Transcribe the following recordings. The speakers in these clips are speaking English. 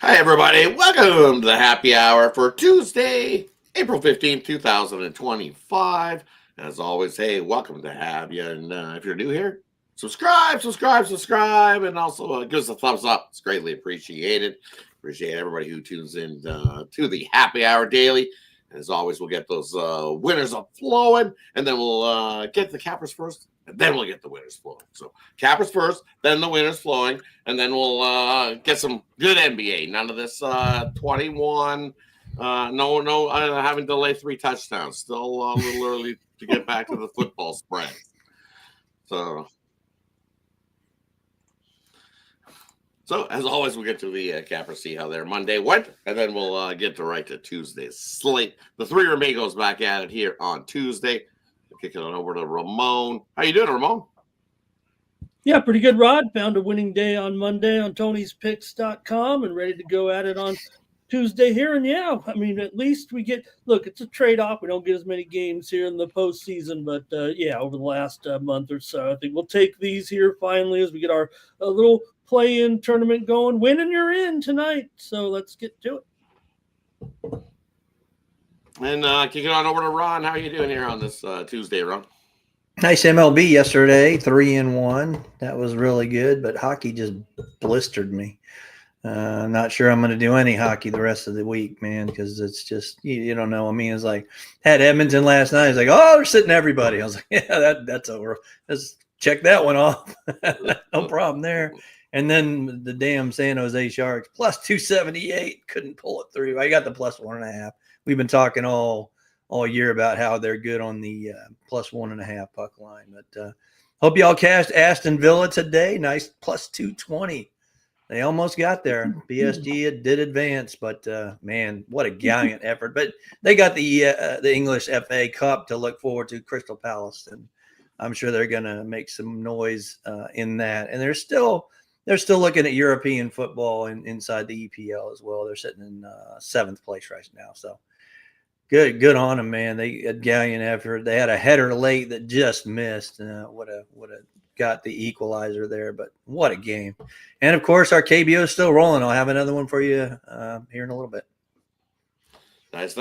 Hi, everybody. Welcome to the happy hour for Tuesday, April 15th, 2025. As always, hey, welcome to have you. And if you're new here, subscribe, and also give us a thumbs up. It's greatly appreciated. Appreciate everybody who tunes in to the happy hour daily. And as always, we'll get those winners up flowing, and then we'll get the cappers first, and then we'll get the winners flowing. So cappers first, then the winners flowing, and then we'll get some good NBA. None of this 21. No, having delayed 3 touchdowns. Still a little early to get back to the football spread. So as always, we'll get to the capper, see how their Monday went, and then we'll get right to Tuesday's slate. The three Ramegos back at it here on Tuesday. Kicking it over to Ramon. How you doing, Ramon? Yeah, pretty good, Rod. Found a winning day on Monday on Tony'sPicks.com and ready to go at it on Tuesday here. And yeah, I mean, at least we get – look, it's a trade-off. We don't get as many games here in the postseason, but yeah, over the last month or so, I think we'll take these here finally as we get our little – play-in tournament going. Win and you're in tonight. So let's get to it. And kicking on over to Ron. How are you doing here on this Tuesday, Ron? Nice MLB yesterday, 3-1. That was really good, but hockey just blistered me. I'm not sure I'm going to do any hockey the rest of the week, man, because it's just, you don't know. I mean, it's like, had Edmonton last night. It's like, oh, they're sitting everybody. I was like, yeah, that's over. Let's check that one off. No problem there. And then the damn San Jose Sharks, plus 278, couldn't pull it through. I got the plus 1.5. We've been talking all year about how they're good on the plus 1.5 puck line. But hope y'all cashed Aston Villa today. Nice plus 220. They almost got there. PSG did advance, but man, what a gallant effort. But they got the English FA Cup to look forward to, Crystal Palace, and I'm sure they're going to make some noise in that. And they're still looking at European football inside the EPL as well. They're sitting in 7th place right now. So good on them, man. They had gallant effort. They had a header late that just missed. Would have got the equalizer there, but what a game. And, of course, our KBO is still rolling. I'll have another one for you here in a little bit. Nice.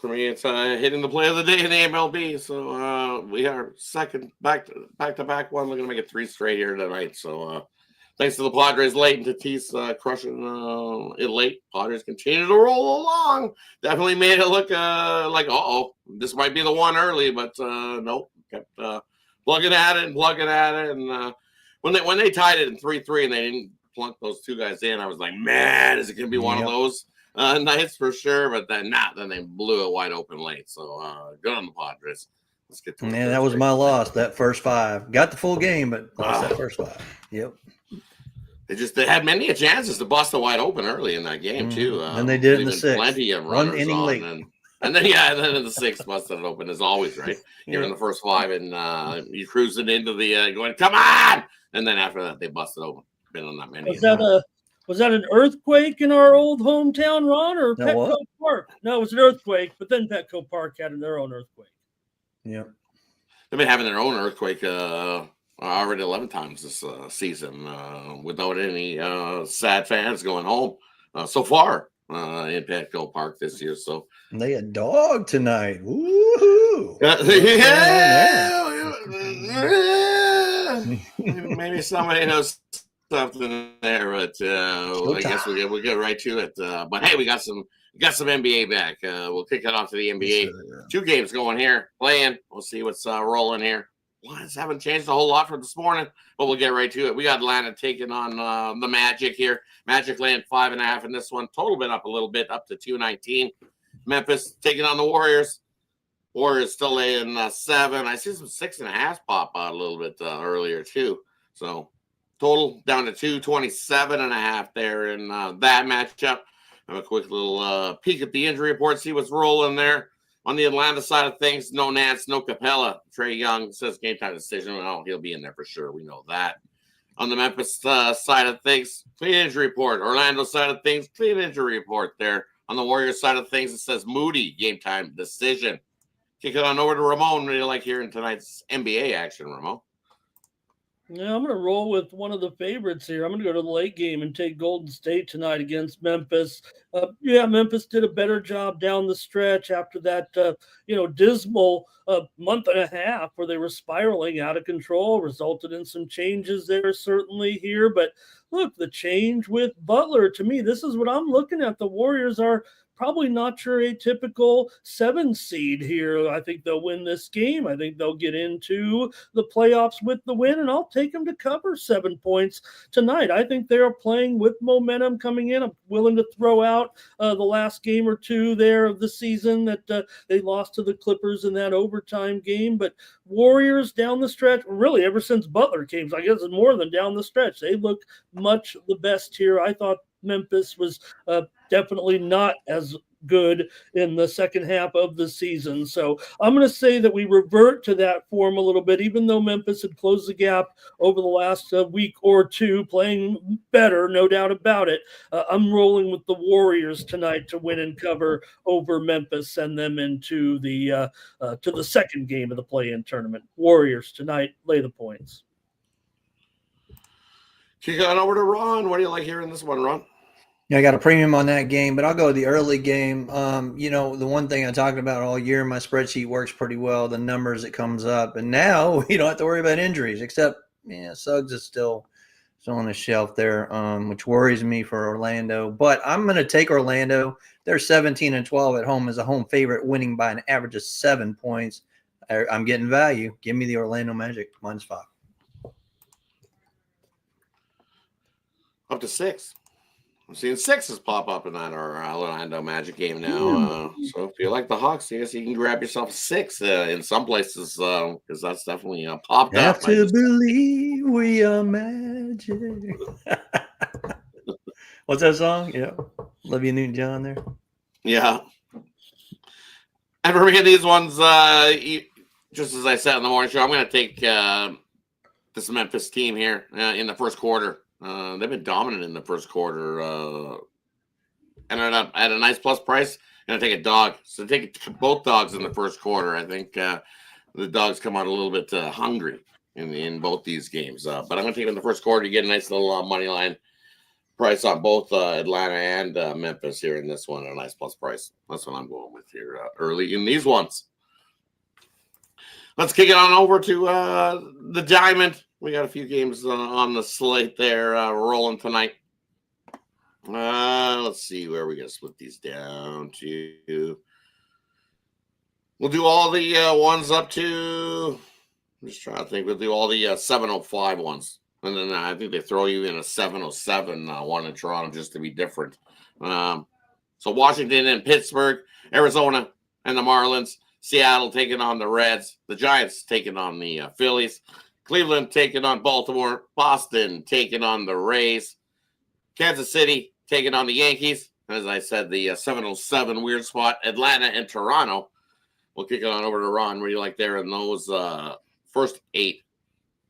For me, it's hitting the play of the day in the MLB. So we are second back-to-back one. We're going to make it 3 straight here tonight. So thanks to the Padres late and Tatis crushing it late. Padres continue to roll along. Definitely made it look like, this might be the one early, but nope. Kept plugging at it. And when they tied it in 3-3 and they didn't plunk those 2 guys in, I was like, man, is it going to be one of those nights for sure? But then then they blew it wide open late. So good on the Padres. Let's get to that was my loss, that first 5. Got the full game, but lost that first 5. Yep. They had many chances to bust it wide open early in that game too. And they did it in the 6th. Plenty of runners 1 inning late. And then in the 6th busted it open as always, right? You're in the first 5 and you're cruising into the going, come on! And then after that they busted open. Been on that many. Was that an earthquake in our old hometown, Ron, or Petco Park? No, it was an earthquake, but then Petco Park had their own earthquake. Yeah. They've been having their own earthquake already 11 times this season without any sad fans going home so far in Petco Park this year. So they a dog tonight. Woohoo! Maybe somebody knows something there, but I guess we'll get right to it. But hey, we got some NBA back. We'll kick it off to the NBA. 2 games going here, playing. We'll see what's rolling here. Lines haven't changed a whole lot from this morning, but we'll get right to it. We got Atlanta taking on the Magic here. Magic laying 5.5 in this one. Total been up a little bit, up to 219. Memphis taking on the Warriors. Warriors still laying 7. I see some 6.5 pop out a little bit earlier too. So total down to 227.5 there in that matchup. Have a quick little peek at the injury report, see what's rolling there. On the Atlanta side of things, no Nance, no Capella. Trae Young says game time decision. Well, he'll be in there for sure. We know that. On the Memphis side of things, clean injury report. Orlando side of things, clean injury report there. On the Warriors side of things, it says Moody, game time decision. Kick it on over to Ramon. What do you like hearing tonight's NBA action, Ramon? Yeah, I'm going to roll with one of the favorites here. I'm going to go to the late game and take Golden State tonight against Memphis. Memphis did a better job down the stretch after that, dismal month and a half where they were spiraling out of control, resulted in some changes there certainly here. But look, the change with Butler, to me, this is what I'm looking at. The Warriors are probably not your atypical 7 seed here. I think they'll win this game. I think they'll get into the playoffs with the win, and I'll take them to cover 7 points tonight. I think they are playing with momentum coming in. I'm willing to throw out the last game or two there of the season that they lost to the Clippers in that overtime game. But Warriors down the stretch, really ever since Butler came, I guess it's more than down the stretch. They look much the best here. I thought Memphis was definitely not as good in the second half of the season. So I'm going to say that we revert to that form a little bit, even though Memphis had closed the gap over the last week or two, playing better, no doubt about it. I'm rolling with the Warriors tonight to win and cover over Memphis, send them into the to the second game of the play-in tournament. Warriors tonight, lay the points. Kick on over to Ron. What do you like hearing this one, Ron? Yeah, I got a premium on that game, but I'll go with the early game. The one thing I talked about all year, my spreadsheet works pretty well, the numbers it comes up. And now you don't have to worry about injuries, except Suggs is still on the shelf there, which worries me for Orlando. But I'm going to take Orlando. They're 17-12 at home as a home favorite, winning by an average of 7 points. I'm getting value. Give me the Orlando Magic -5. Up to 6. I'm seeing 6s pop up in that Orlando Magic game now. So if you like the Hawks, I guess you can grab yourself 6 in some places because that's definitely popped up. Have to believe we are magic. What's that song? Yeah. Olivia Newton-John there. Yeah. And for me, these ones, just as I said in the morning show, I'm going to take this Memphis team here in the first quarter. They've been dominant in the first quarter. Ended up at a nice plus price. And I take a dog. So take both dogs in the first quarter. I think the dogs come out a little bit hungry in both these games. But I'm going to take them in the first quarter. You get a nice little money line price on both Atlanta and Memphis here in this one. A nice plus price. That's what I'm going with here early in these ones. Let's kick it on over to the Diamond. We got a few games on the slate there rolling tonight. Let's see where we're going to split these down to. We'll do all the ones up to. I'm just trying to think. We'll do all the 705 ones. And then I think they throw you in a 707 one in Toronto just to be different. So Washington and Pittsburgh, Arizona and the Marlins. Seattle taking on the Reds. The Giants taking on the Phillies. Cleveland taking on Baltimore. Boston taking on the Rays. Kansas City taking on the Yankees. As I said, the 707 weird spot. Atlanta and Toronto. We'll kick it on over to Ron. What do you like there in those first 8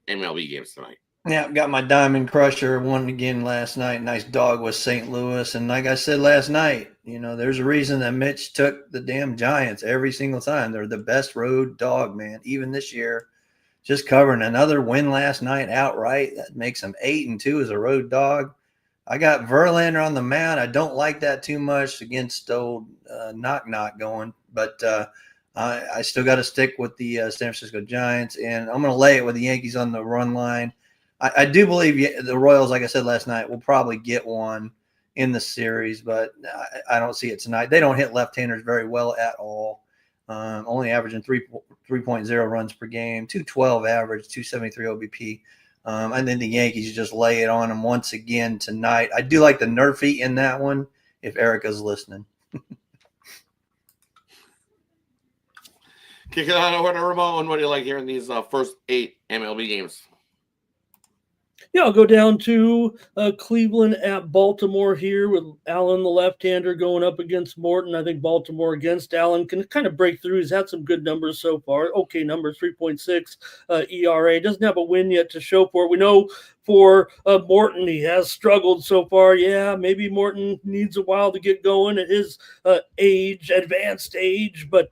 MLB games tonight? Yeah, got my Diamond Crusher. Won again last night. Nice dog with St. Louis. And like I said last night, there's a reason that Mitch took the damn Giants every single time. They're the best road dog, man. Even this year, just covering another win last night outright. That makes them 8-2 as a road dog. I got Verlander on the mound. I don't like that too much against old knock-knock going. But I still got to stick with the San Francisco Giants. And I'm going to lay it with the Yankees on the run line. I do believe the Royals, like I said last night, will probably get one in the series, but I don't see it tonight. They don't hit left-handers very well at all. Only averaging 3.0 runs per game, 212 average, 273 OBP. And then the Yankees just lay it on them once again tonight. I do like the Nerfy in that one, if Erica's listening. Kick it on over to Ramon. What do you like here in these first 8 MLB games? Yeah, I'll go down to Cleveland at Baltimore here with Allen, the left-hander, going up against Morton. I think Baltimore against Allen can kind of break through. He's had some good numbers so far. Okay numbers, 3.6 ERA. Doesn't have a win yet to show for it. We know for Morton. He has struggled so far. Yeah, maybe Morton needs a while to get going at his advanced age, but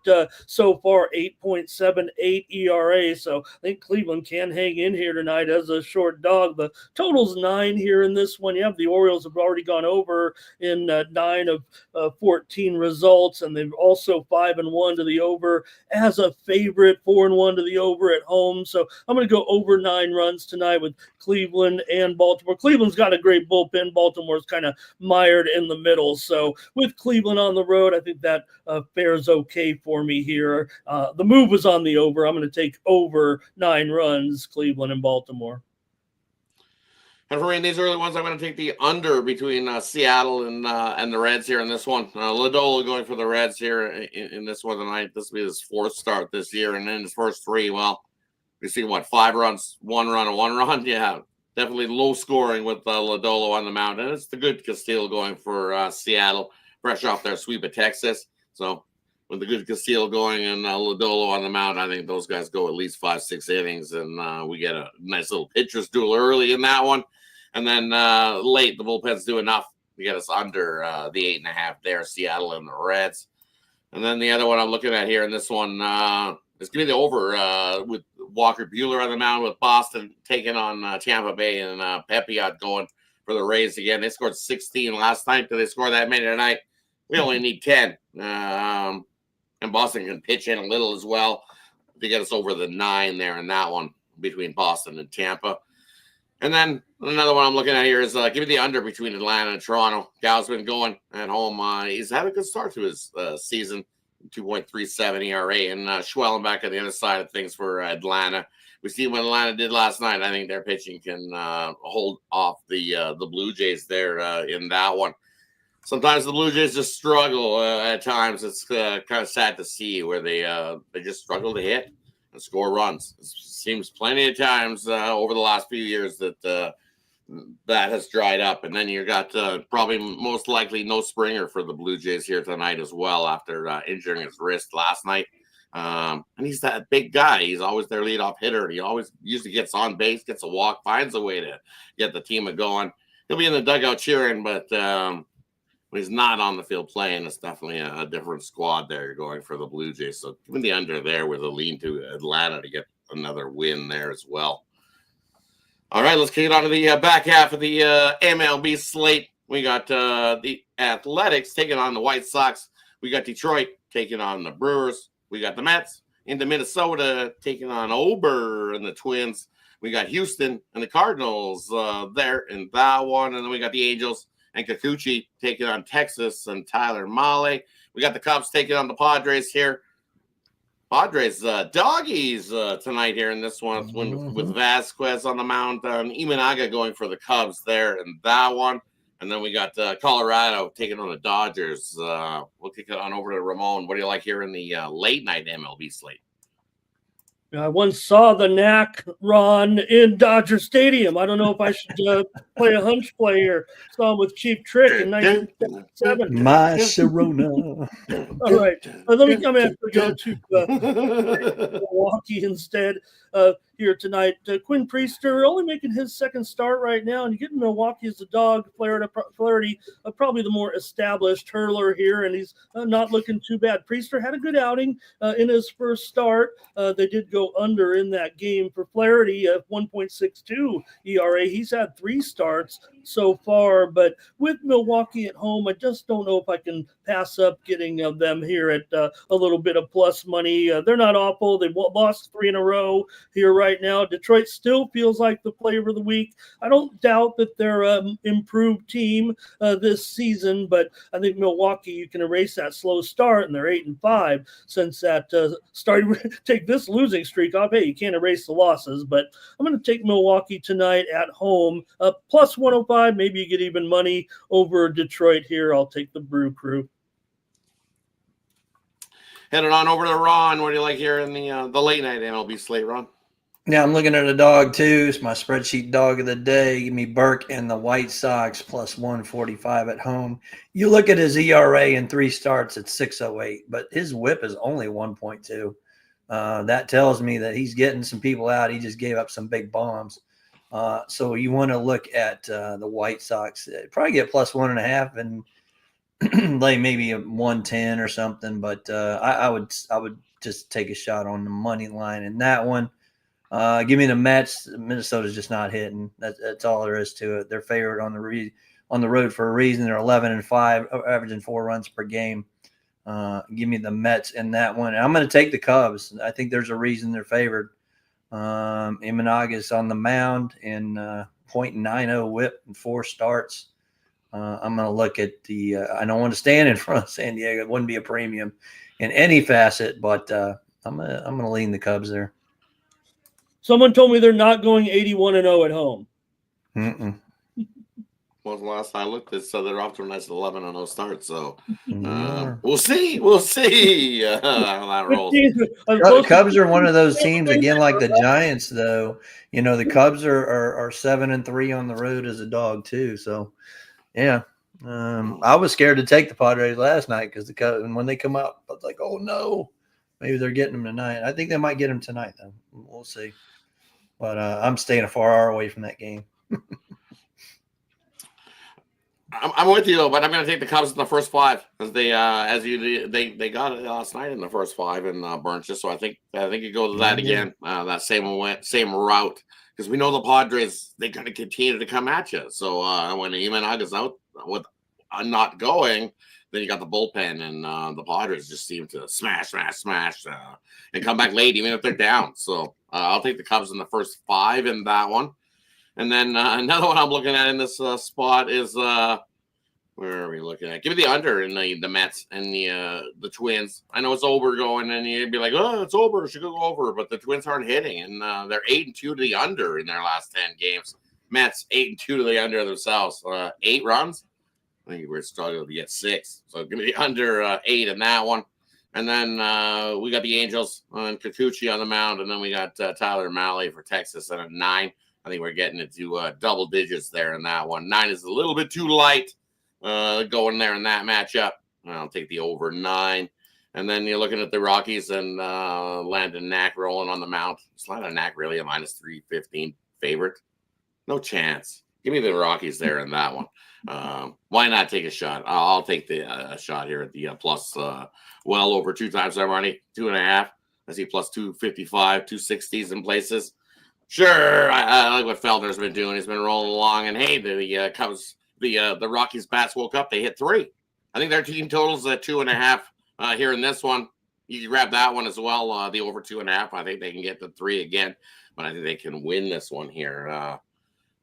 so far 8.78 ERA. So I think Cleveland can hang in here tonight as a short dog. The total's 9 here in this one. Yeah, the Orioles have already gone over in 9 of 14 results, and they've also 5-1 to the over as a favorite, 4-1 to the over at home. So I'm going to go over 9 runs tonight with Cleveland and Baltimore. Cleveland's got a great bullpen. Baltimore's kind of mired in the middle. So with Cleveland on the road, I think that fares okay for me here. The move was on the over. I'm going to take over 9 runs, Cleveland and Baltimore. And for me, in these early ones, I'm going to take the under between Seattle and the Reds here in this one. Lodolo going for the Reds here in this one tonight. This will be his 4th start this year, and then his first 3. Well, we see 5 runs, 1 run, and 1 run. Yeah, definitely low scoring with Lodolo on the mound, and it's the good Castillo going for Seattle, fresh off their sweep of Texas. So with the good Castillo going and Lodolo on the mound, I think those guys go at least 5-6 innings, and we get a nice little pitcher's duel early in that one. And then late, the bullpens do enough to get us under the 8.5 there, Seattle and the Reds. And then the other one I'm looking at here in this one is going to be the over with Walker Buehler on the mound with Boston taking on Tampa Bay, and Pepiot going for the Rays again. They scored 16 last night. Did they score that many tonight? We only need 10. And Boston can pitch in a little as well to get us over the 9 there in that one between Boston and Tampa. And then another one I'm looking at here is give me the under between Atlanta and Toronto. Gal's been going at home. He's had a good start to his season, 2.37 ERA, and Schwellen back on the other side of things for Atlanta. We see what Atlanta did last night. I think their pitching can hold off the Blue Jays there in that one. Sometimes the Blue Jays just struggle at times. It's kind of sad to see where they just struggle to hit and score runs. It seems plenty of times over the last few years that that has dried up. And then you got probably most likely no Springer for the Blue Jays here tonight as well after injuring his wrist last night. And he's that big guy. He's always their leadoff hitter. He always usually gets on base, gets a walk, finds a way to get the team going. He'll be in the dugout cheering, but when he's not on the field playing, it's definitely a different squad there going for the Blue Jays. So give me the under there with a lean to Atlanta to get another win there as well. All right, let's kick it on to the back half of the MLB slate. We got the Athletics taking on the White Sox. We got Detroit taking on the Brewers. We got the Mets into Minnesota taking on Ober and the Twins. We got Houston and the Cardinals there in that one. And then we got the Angels and Kikuchi taking on Texas and Tyler Mahle. We got the Cubs taking on the Padres here. Padres doggies tonight here in this one with Vasquez on the mound. Imanaga going for the Cubs there in that one. And then we got Colorado taking on the Dodgers. We'll kick it on over to Ramon. What do you like here in the late night MLB slate? I once saw the Knack Ron in Dodger Stadium. I don't know if I should play a hunch play here. Saw him with Cheap Trick in 1977. My Sharona. All right. I'm going to have to go to Milwaukee instead here tonight. Quinn Priester only making his 2nd start right now, and you get Milwaukee as a dog. Flaherty, probably the more established hurler here, and he's not looking too bad. Priester had a good outing in his 1st start. They did go under in that game for Flaherty at 1.62 ERA. He's had 3 starts so far, but with Milwaukee at home, I just don't know if I can pass up getting them here at a little bit of plus money. They're not awful. They've lost 3 in a row here right now. Detroit still feels like the flavor of the week. I don't doubt that they're an improved team this season, but I think Milwaukee, you can erase that slow start, and they're 8-5 since that started. Take this losing streak off. Hey, you can't erase the losses, but I'm going to take Milwaukee tonight at home, plus 105. Maybe you get even money over Detroit here. I'll take the Brew Crew. Headed on over to Ron. What do you like here in the late night MLB slate, Ron? Yeah, I'm looking at a dog too. It's my spreadsheet dog of the day. Give me Burke and the White Sox plus 145 at home. You look at his ERA in 3 starts at 6.08, but his WHIP is only 1.2. That tells me that he's getting some people out. He just gave up some big bombs. So you want to look at the White Sox. Probably get plus 1.5 and like maybe a 110 or something. But I would just take a shot on the money line in that one. Give me the Mets. Minnesota's just not hitting. That's all there is to it. They're favored on the road for a reason. They're 11-5, averaging 4 runs per game. Give me the Mets in that one. I'm going to take the Cubs. I think there's a reason they're favored. Imanaga's on the mound in .90 whip and 4 starts. I'm going to look at the I don't want to stand in front of San Diego. It wouldn't be a premium in any facet, but I'm gonna lean the Cubs there. Someone told me they're not going 81-0 at home. Mm-mm. Well, the last I looked, so they're off to a nice 11-0 start. So we'll see. We'll see how that rolls. Cubs are one of those teams again, like the Giants. Though the Cubs are 7-3 on the road as a dog too. So yeah, I was scared to take the Padres last night because the Cubs, and when they come out, I was like, oh no, maybe they're getting them tonight. I think they might get them tonight though. We'll see. But I'm staying far away from that game. I'm with you though, but I'm going to take the Cubs in the first 5 because they got it last night in the first 5 and burnt you. So I think you go to that again, that same route because we know the Padres, they're going to continue to come at you. So when Imanaga's out with not going, then you got the bullpen and the Padres just seem to smash and come back late even if they're down. So I'll take the Cubs in the first 5 in that one. And then another one I'm looking at in this spot is where are we looking at? Give me the under in the Mets and the Twins. I know it's over going, and you'd be like, oh, it's over. It should go over. But the Twins aren't hitting, and they're 8-2 to the under in their last 10 games. Mets 8-2 to the under themselves. 8 runs. I think we're struggling to get 6. So give me the under 8 in that one. And then we got the Angels and Kikuchi on the mound, and then we got Tyler Mahle for Texas at a 9. I think we're getting into double digits there in that one. 9 is a little bit too light going there in that matchup. I'll take the over 9. And then you're looking at the Rockies and Landon Knack rolling on the mound. Is Landon Knack really a minus 315 favorite? No chance. Give me the Rockies there in that one. Why not take a shot? I'll take the shot here at the plus well over 2 times our money, 2.5. I see plus 255, 260s in places. Sure, I like what Felder's been doing. He's been rolling along, and hey, the Cubs, the Rockies bats woke up. They hit 3. I think their team totals at 2.5 here in this one. You can grab that one as well. The over 2.5. I think they can get to 3 again, but I think they can win this one here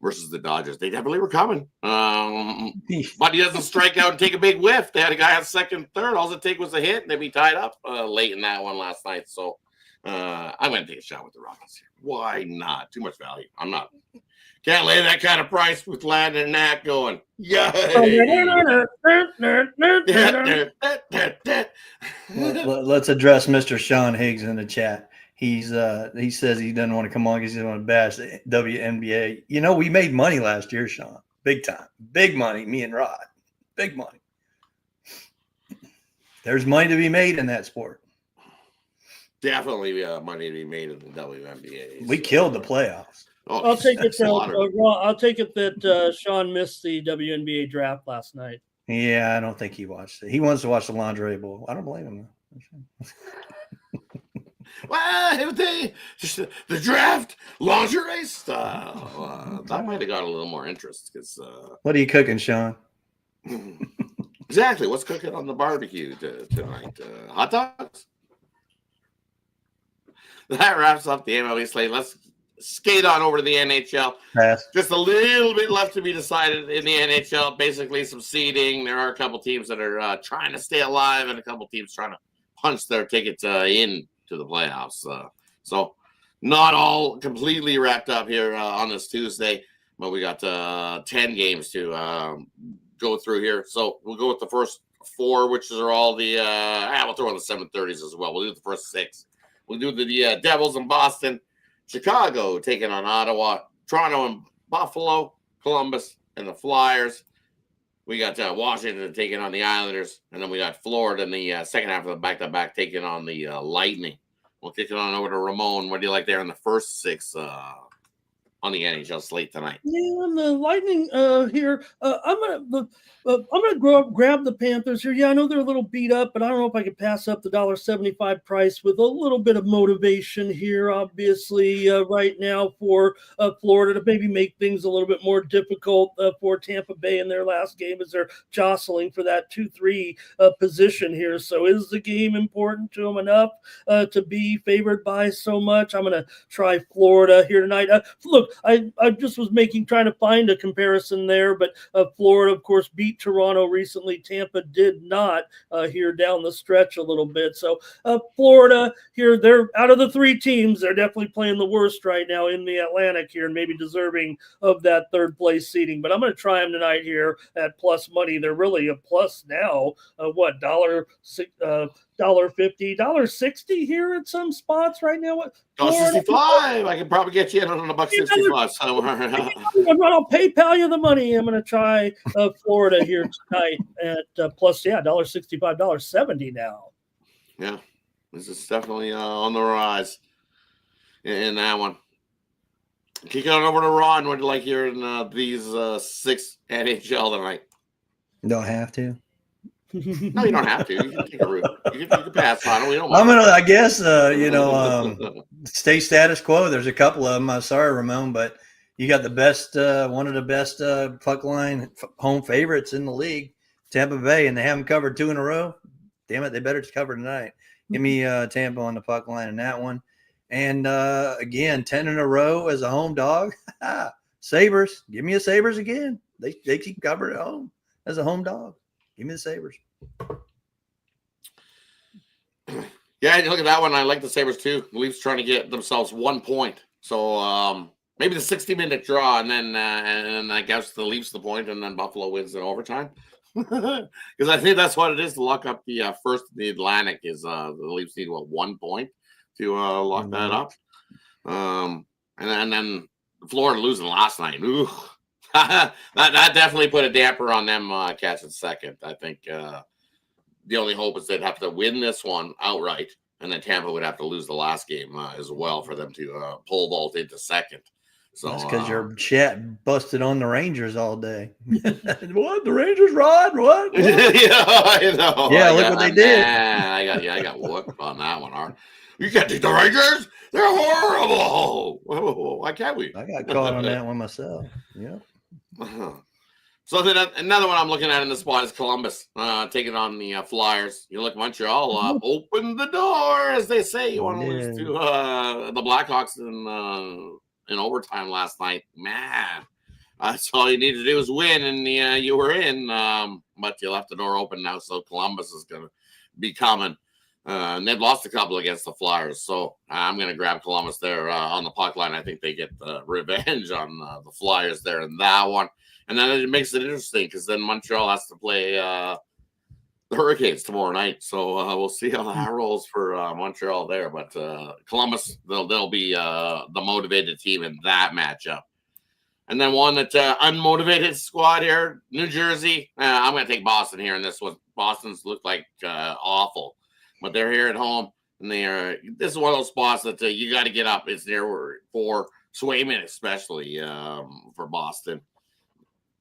versus the Dodgers. They definitely were coming, but he doesn't strike out and take a big whiff. They had a guy on second, third. All it take was a hit, and they'd be tied up late in that one last night. So I'm going to take a shot with the Rockies here. Why not? Too much value. I'm not. Can't lay that kind of price with Landon and Knack going. Yay! Let's address Mr. Sean Higgs in the chat. He says he doesn't want to come on because he doesn't want to bash the WNBA. We made money last year, Sean. Big time. Big money, me and Rod. Big money. There's money to be made in that sport. Definitely money to be made in the WNBA. We killed the playoffs. Oh, I'll take it that Sean missed the WNBA draft last night. Yeah, I don't think he watched it. He wants to watch the Lingerie Bowl. I don't blame him. Well, the draft lingerie style. That might have got a little more interest because. What are you cooking, Sean? Exactly. What's cooking on the barbecue tonight? Hot dogs. That wraps up the MLB slate. Let's skate on over to the NHL. Pass. Just a little bit left to be decided in the NHL. Basically, some seeding. There are a couple teams that are trying to stay alive, and a couple teams trying to punch their tickets in to the playoffs. So not all completely wrapped up here on this Tuesday, but we got 10 games to go through here. So we'll go with the first 4, which are all the we'll throw in the 7:30s as well. We'll do the first 6. We'll do the Devils in Boston, Chicago taking on Ottawa, Toronto and Buffalo, Columbus and the Flyers. We got Washington taking on the Islanders, and then we got Florida in the second half of the back-to-back taking on the Lightning. We'll kick it on over to Ramon. What do you like there in the first 6 on the NHL slate tonight? Yeah, on the Lightning here, I'm gonna grab the Panthers here. Yeah, I know they're a little beat up, but I don't know if I could pass up the $1.75 price with a little bit of motivation here. Obviously, right now for Florida to maybe make things a little bit more difficult for Tampa Bay in their last game as they're jostling for that 2-3 position here. So, is the game important to them enough to be favored by so much? I'm gonna try Florida here tonight. Look, I just was trying to find a comparison there, but Florida, of course, beat Toronto recently. Tampa did not here down the stretch a little bit. So Florida here, they're out of the three teams. They're definitely playing the worst right now in the Atlantic here and maybe deserving of that third place seating. But I'm going to try them tonight here at plus money. They're really a plus now. $1.50, $1.60 here at some spots right now. What? $1.65. I can probably get you in on $1.65 somewhere. I'll PayPal you the money. I'm going to try Florida here tonight at plus, $1.65, $1.70 now. Yeah, this is definitely on the rise in that one. Kicking on over to Ron. What do you like here in these 6 NHL tonight? Don't have to. No, you don't have to. You can take a route. You can pass on it. We don't. I'm gonna. I guess stay status quo. There's a couple of them. I'm sorry, Ramon, but you got the best, one of the best puck line home favorites in the league, Tampa Bay, and they haven't covered 2 in a row. Damn it, they better cover tonight. Give me Tampa on the puck line in that one. And again, 10 in a row as a home dog. Sabres, give me a Sabres again. They keep covered at home as a home dog. Give me the Sabres. Yeah, you look at that one. I like the Sabres too. The Leafs trying to get themselves 1 point. So maybe the 60-minute draw, and then I guess the Leafs the point, and then Buffalo wins in overtime. Because I think that's what it is to lock up the first in the Atlantic is the Leafs need 1 point to lock that up. And then Florida losing last night. Ooh. that definitely put a damper on them catching second. I think the only hope is they'd have to win this one outright, and then Tampa would have to lose the last game as well for them to pole vault into second. So that's because your chat busted on the Rangers all day. What, the Rangers, Rod? What? Yeah, I know. Yeah, look what they did. I got whooped on that one. Art. You can't take the Rangers. They're horrible. Why can't we? I got caught on that one myself. Yeah. So then another one I'm looking at in the spot is Columbus taking on the Flyers. You look, Montreal open the door, as they say. You want to lose to the Blackhawks in overtime last night. Man, that's all you need to do is win, and you were in. But you left the door open now, so Columbus is going to be coming. And they've lost a couple against the Flyers, so I'm going to grab Columbus there on the puck line. I think they get revenge on the Flyers there in that one. And then it makes it interesting because then Montreal has to play the Hurricanes tomorrow night. So we'll see how that rolls for Montreal there. But Columbus, they'll be the motivated team in that matchup. And then one that unmotivated squad here, New Jersey. I'm going to take Boston here in this one. Boston's looked like awful. But they're here at home, and this is one of those spots that you got to get up. It's there for Swayman, especially for Boston.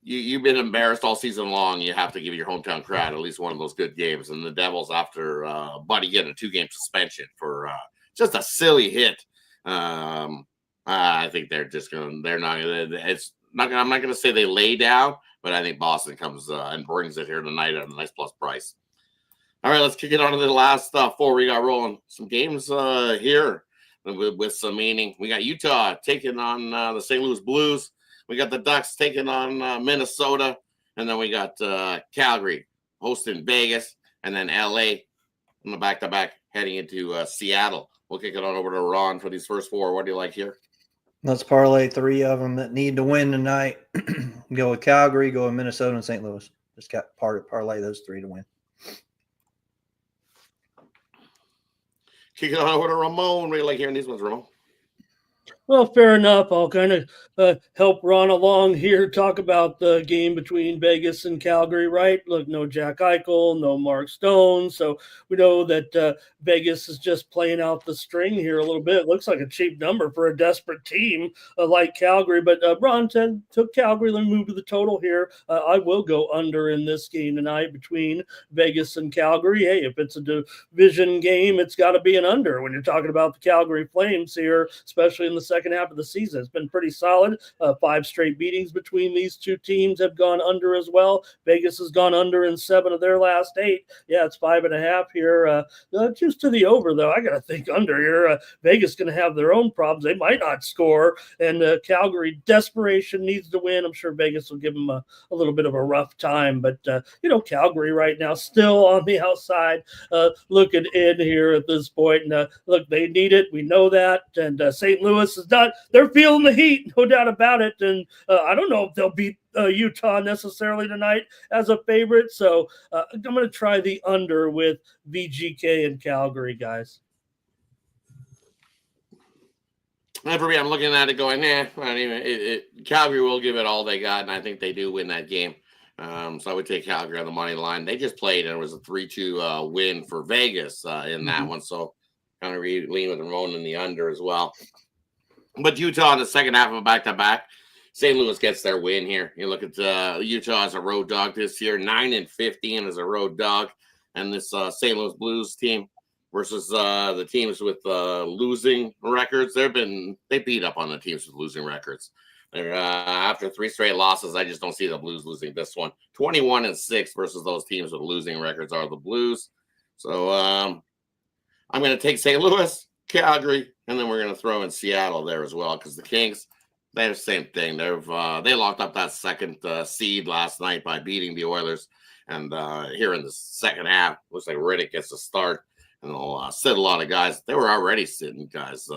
You've been embarrassed all season long. You have to give your hometown crowd at least one of those good games. And the Devils, after Buddy getting a 2-game suspension for just a silly hit, I think they're just going. They're not. It's not. I'm not going to say they lay down, but I think Boston comes and brings it here tonight at a nice plus price. All right, let's kick it on to the last 4 we got rolling. Some games here with some meaning. We got Utah taking on the St. Louis Blues. We got the Ducks taking on Minnesota. And then we got Calgary hosting Vegas. And then LA on the back-to-back heading into Seattle. We'll kick it on over to Ron for these first 4. What do you like here? Let's parlay 3 of them that need to win tonight. Go with Calgary, go with Minnesota and St. Louis. Just got parlay those 3 to win. Kick it on over to Ramon. What do you like hearing these ones, Ramon? Well, fair enough. I'll kind of help Ron along here, talk about the game between Vegas and Calgary, right? Look, no Jack Eichel, no Mark Stone. So we know that Vegas is just playing out the string here a little bit. It looks like a cheap number for a desperate team like Calgary. But Ron took Calgary. Let me move to the total here. I will go under in this game tonight between Vegas and Calgary. Hey, if it's a division game, it's got to be an under when you're talking about the Calgary Flames here, especially in the second half of the season. It's been pretty solid. 5 straight beatings between these two teams have gone under as well. Vegas has gone under in 7 of their last 8. Yeah, it's 5.5 here. Just to the over, though. I got to think under here. Vegas going to have their own problems. They might not score, and Calgary desperation needs to win. I'm sure Vegas will give them a little bit of a rough time, but Calgary right now still on the outside looking in here at this point. And look, they need it. We know that. And St. Louis is not. They're feeling the heat, no doubt about it. And I don't know if they'll beat Utah necessarily tonight as a favorite. So I'm going to try the under with VGK and Calgary, guys. For me, I'm looking at it going, Calgary will give it all they got, and I think they do win that game. So I would take Calgary on the money line. They just played, and it was a 3-2 win for Vegas in that one. So kind of lean with Ramon in the under as well. But Utah in the second half of a back-to-back, St. Louis gets their win here. You look at Utah as a road dog this year, 9-15 as a road dog, and this St. Louis Blues team versus the teams with losing records. They beat up on the teams with losing records. They're after 3 straight losses. I just don't see the Blues losing this one. 21-6 versus those teams with losing records are the Blues. So I'm going to take St. Louis, Calgary, and then we're going to throw in Seattle there as well because the Kings, they're the same thing. They locked up that second seed last night by beating the Oilers. And here in the second half, looks like Riddick gets a start. And they'll sit a lot of guys. They were already sitting guys.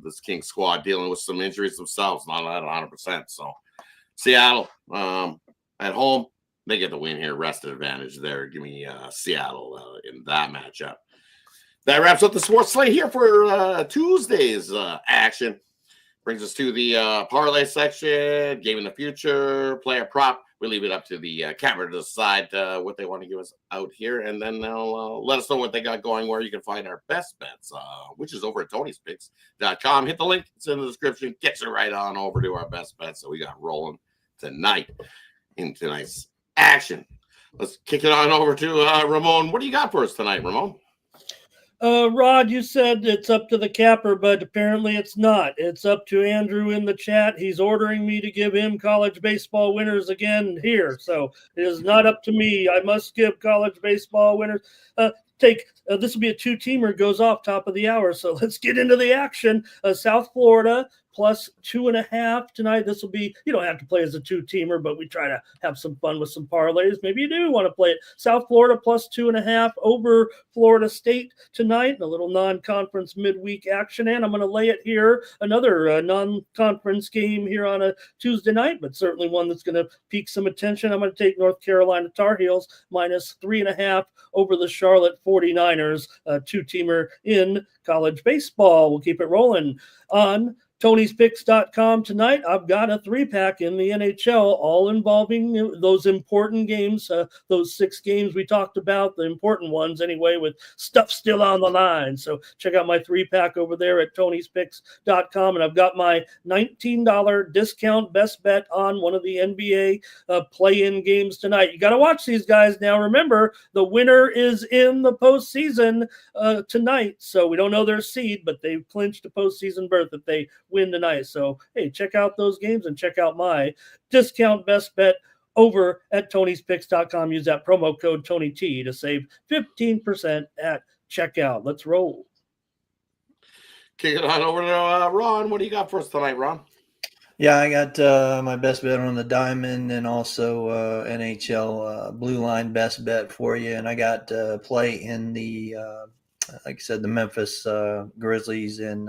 This Kings squad dealing with some injuries themselves, not at 100%. So Seattle at home, they get the win here. Rest advantage there. Give me Seattle in that matchup. That wraps up the sports slate here for Tuesday's action. Brings us to the parlay section, game in the future, player prop. We leave it up to the camera to decide what they want to give us out here, and then they'll let us know what they got going, where you can find our best bets, which is over at Tony'sPicks.com. Hit the link. It's in the description. Gets you right on over to our best bets that we got rolling tonight in tonight's action. Let's kick it on over to Ramon. What do you got for us tonight, Ramon? Rod, you said it's up to the capper, but apparently it's not. It's up to Andrew in the chat. He's ordering me to give him college baseball winners again here. So it is not up to me. I must give college baseball winners. This will be a 2-teamer, goes off top of the hour. So let's get into the action. South Florida plus 2.5 tonight. This will be, you don't have to play as a 2-teamer, but we try to have some fun with some parlays. Maybe you do want to play it. South Florida plus 2.5 over Florida State tonight. A little non-conference midweek action. And I'm going to lay it here. Another non-conference game here on a Tuesday night, but certainly one that's going to pique some attention. I'm going to take North Carolina Tar Heels minus 3.5 over the Charlotte 49ers, a 2-teamer in college baseball. We'll keep it rolling on Tony'sPicks.com tonight. I've got a 3-pack in the NHL, all involving those important games, those 6 games we talked about, the important ones anyway, with stuff still on the line. So check out my 3-pack over there at Tony'sPicks.com. And I've got my $19 discount best bet on one of the NBA play-in games tonight. You got to watch these guys now. Remember, the winner is in the postseason tonight. So we don't know their seed, but they've clinched a postseason berth if they win tonight. So, hey, check out those games and check out my discount best bet over at Tony'sPicks.com. Use that promo code TonyT to save 15% at checkout. Let's roll. Kick it on over to Ron. What do you got for us tonight, Ron? Yeah, I got my best bet on the diamond and also NHL blue line best bet for you. And I got play in the, like I said, the Memphis Grizzlies and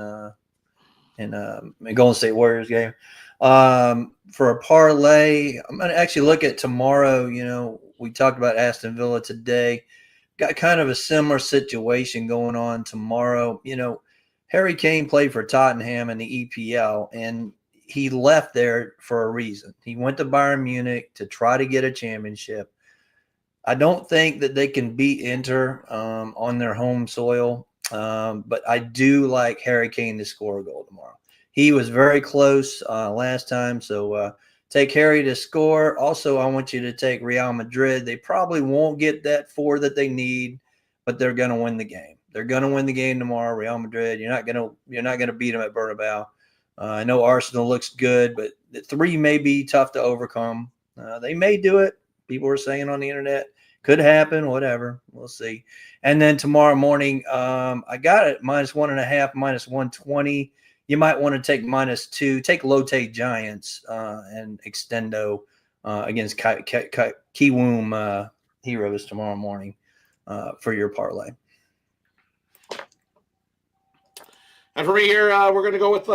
Golden State Warriors game. For a parlay, I'm going to actually look at tomorrow. You know, we talked about Aston Villa today. Got kind of a similar situation going on tomorrow. You know, Harry Kane played for Tottenham in the EPL, and he left there for a reason. He went to Bayern Munich to try to get a championship. I don't think that they can beat Inter on their home soil, but I do like Harry Kane to score a goal tomorrow. He was very close last time, so take Harry to score. Also, I want you to take Real Madrid. They probably won't get that 4 that they need, but they're going to win the game. They're going to win the game tomorrow. Real Madrid. You're not going to beat them at Bernabeu. I know Arsenal looks good, but the 3 may be tough to overcome. They may do it. People are saying on the internet, could happen. Whatever, we'll see. And then tomorrow morning, I got it -1.5, -120. You might want to take -2. Take Lotte Giants and extendo against Kiwoom Heroes tomorrow morning for your parlay. And for me here, we're going to go with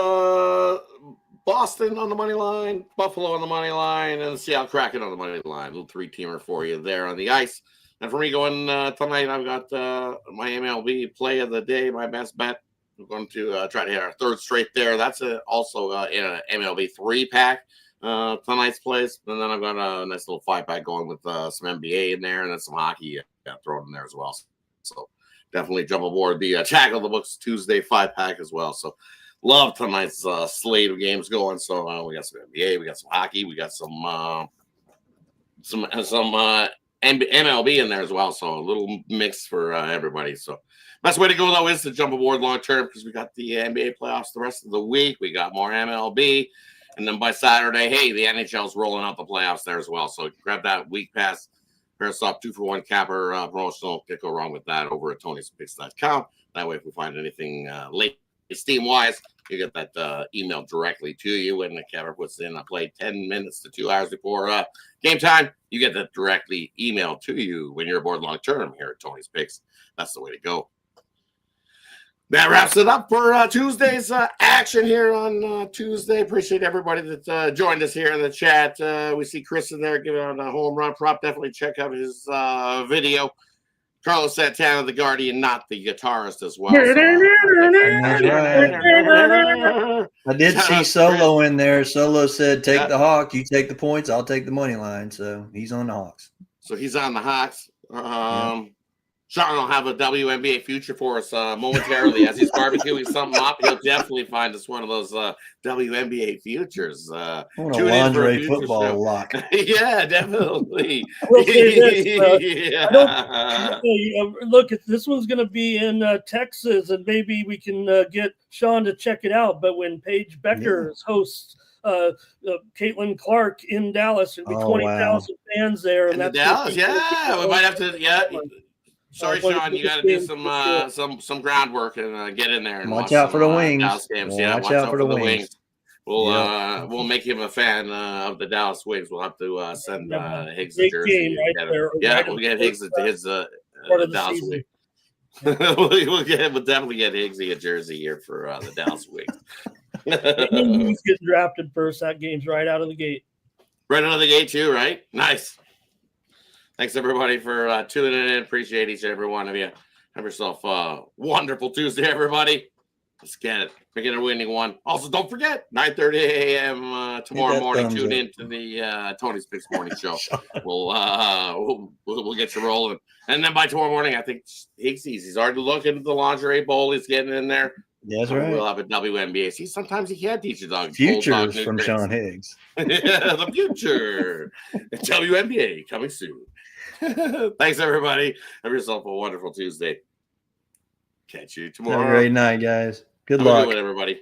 Boston on the money line, Buffalo on the money line, and Seattle Kraken on the money line. A little 3-teamer for you there on the ice. And for me going tonight, I've got my MLB play of the day, my best bet. We're going to try to hit our 3rd straight there. That's also in an MLB 3-pack, tonight's plays. And then I've got a nice little 5-pack going with some NBA in there and then some hockey thrown in there as well. So definitely jump aboard the Tackle the Books Tuesday 5-pack as well. So love tonight's slate of games going. So we got some NBA, we got some hockey, we got some MLB in there as well. So a little mix for everybody. So best way to go though is to jump aboard long term because we got the NBA playoffs the rest of the week. We got more MLB, and then by Saturday, hey, the NHL's rolling out the playoffs there as well. So grab that week pass. Parasoft 2-for-1 capper promotional. Can't go wrong with that over at Tony'sPicks.com. That way, if we find anything late Steam-wise, you get that email directly to you when the capper puts in a play 10 minutes to 2 hours before game time. You get that directly emailed to you when you're aboard long-term here at Tony's Picks. That's the way to go. That wraps it up for Tuesday's action here on Tuesday. Appreciate everybody that joined us here in the chat. We see Chris in there giving out a home run prop. Definitely check out his video. Carlos Santana, the Guardian, not the guitarist as well. I did see Solo in there. Solo said, take the Hawk, you take the points, I'll take the money line. So he's on the Hawks. So he's on the Hawks. Sean will have a WNBA future for us momentarily as he's barbecuing something up. He'll definitely find us one of those WNBA futures. I want a lingerie football lock. Yeah, definitely. I will say this, look, this one's going to be in Texas, and maybe we can get Sean to check it out. But when Paige Becker hosts Caitlin Clark in Dallas, it'll be 20,000 fans there. And that's Dallas, we might have to, Sorry, Sean, you got to do some groundwork and get in there and watch out for the wings. Dallas games. Watch out for the wings. We'll make him a fan of the Dallas Wings. We'll have to send Higgs a jersey. We'll get Higgs to his Dallas Wings. we'll definitely get Higgsy a jersey here for the Dallas Wings. He's getting drafted first. That game's right out of the gate. Right out of the gate too, right? Nice. Thanks, everybody, for tuning in. Appreciate each and every one of you. Have yourself a wonderful Tuesday, everybody. Let's get it. Pick it a winning one. Also, don't forget, 9:30 a.m. Tomorrow morning, tune in to the Tony's Picks Morning Show. We'll get you rolling. And then by tomorrow morning, I think he's already looking at the lingerie bowl. He's getting in there. That's right. We'll have a WNBA. See, sometimes you can't teach a dog. Futures from Sean Higgs. The future. WNBA coming soon. Thanks, everybody. Have yourself a wonderful Tuesday. Catch you tomorrow. Have a great night, guys. Good luck. Have a good one, everybody.